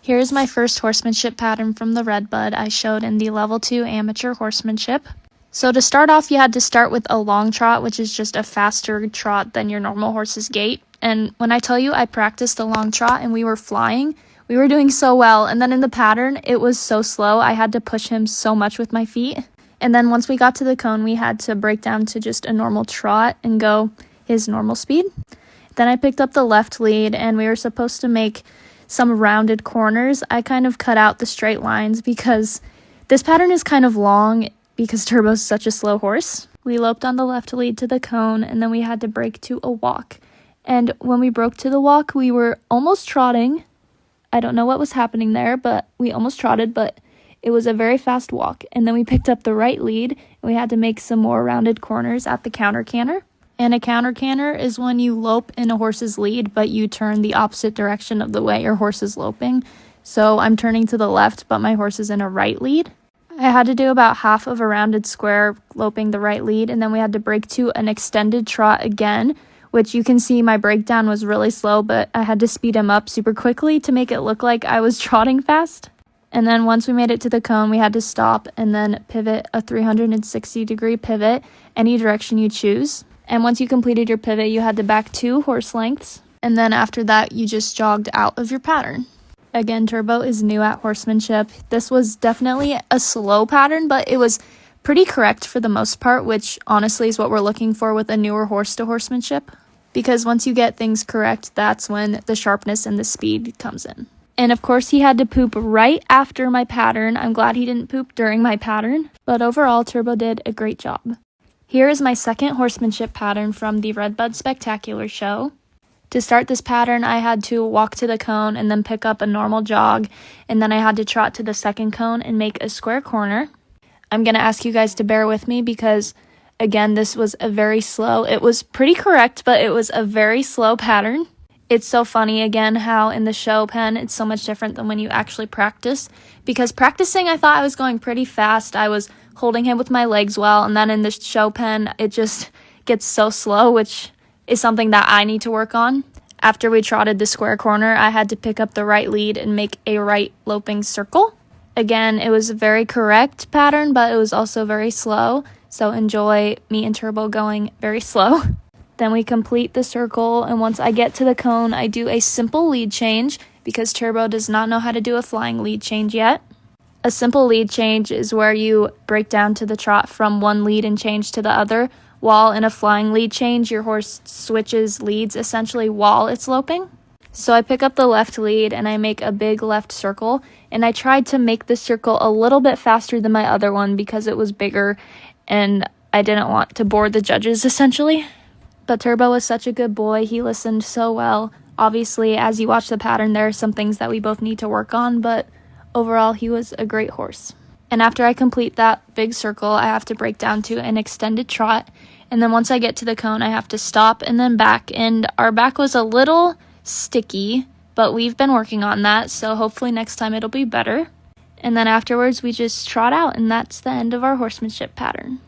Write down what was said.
Here's my first horsemanship pattern from the Redbud I showed in the level 2 amateur horsemanship. So to start off, you had to start with a long trot, which is just a faster trot than your normal horse's gait. And when I tell you I practiced the long trot and we were flying, we were doing so well. And then in the pattern, it was so slow. I had to push him so much with my feet. And then once we got to the cone, we had to break down to just a normal trot and go his normal speed. Then I picked up the left lead and we were supposed to make some rounded corners. I kind of cut out the straight lines because this pattern is kind of long because Turbo's such a slow horse. We loped on the left lead to the cone and then we had to break to a walk. And when we broke to the walk, we were almost trotting. I don't know what was happening there, but we almost trotted, but it was a very fast walk. And then we picked up the right lead and we had to make some more rounded corners at the counter canter. And a counter canter is when you lope in a horse's lead, but you turn the opposite direction of the way your horse is loping. So I'm turning to the left, but my horse is in a right lead. I had to do about half of a rounded square loping the right lead, and then we had to break to an extended trot again, which you can see my breakdown was really slow, but I had to speed him up super quickly to make it look like I was trotting fast. And then once we made it to the cone, we had to stop and then pivot a 360-degree pivot any direction you choose. And once you completed your pivot, you had to back 2 horse lengths. And then after that, you just jogged out of your pattern. Again, Turbo is new at horsemanship. This was definitely a slow pattern, but it was pretty correct for the most part, which honestly is what we're looking for with a newer horse to horsemanship. Because once you get things correct, that's when the sharpness and the speed comes in. And of course, he had to poop right after my pattern. I'm glad he didn't poop during my pattern. But overall, Turbo did a great job. Here is my second horsemanship pattern from the Redbud Spectacular show. To start this pattern, I had to walk to the cone and then pick up a normal jog, and then I had to trot to the second cone and make a square corner. I'm going to ask you guys to bear with me because, again, this was a very slow, it was pretty correct, but it was a very slow pattern. It's so funny, again, how in the show pen, it's so much different than when you actually practice, because practicing, I thought I was going pretty fast. I was holding him with my legs well, and then in the show pen, it just gets so slow, which is something that I need to work on. After we trotted the square corner, I had to pick up the right lead and make a right loping circle. Again, it was a very correct pattern, but it was also very slow, so enjoy me and Turbo going very slow. Then we complete the circle, and once I get to the cone, I do a simple lead change because Turbo does not know how to do a flying lead change yet. A simple lead change is where you break down to the trot from one lead and change to the other, while in a flying lead change, your horse switches leads essentially while it's loping. So I pick up the left lead and I make a big left circle, and I tried to make the circle a little bit faster than my other one because it was bigger and I didn't want to bore the judges essentially. But Turbo was such a good boy. He listened so well. Obviously, as you watch the pattern, there are some things that we both need to work on, but overall, he was a great horse. And after I complete that big circle, I have to break down to an extended trot. And then once I get to the cone, I have to stop and then back. And our back was a little sticky, but we've been working on that, so hopefully next time it'll be better. And then afterwards, we just trot out, and that's the end of our horsemanship pattern.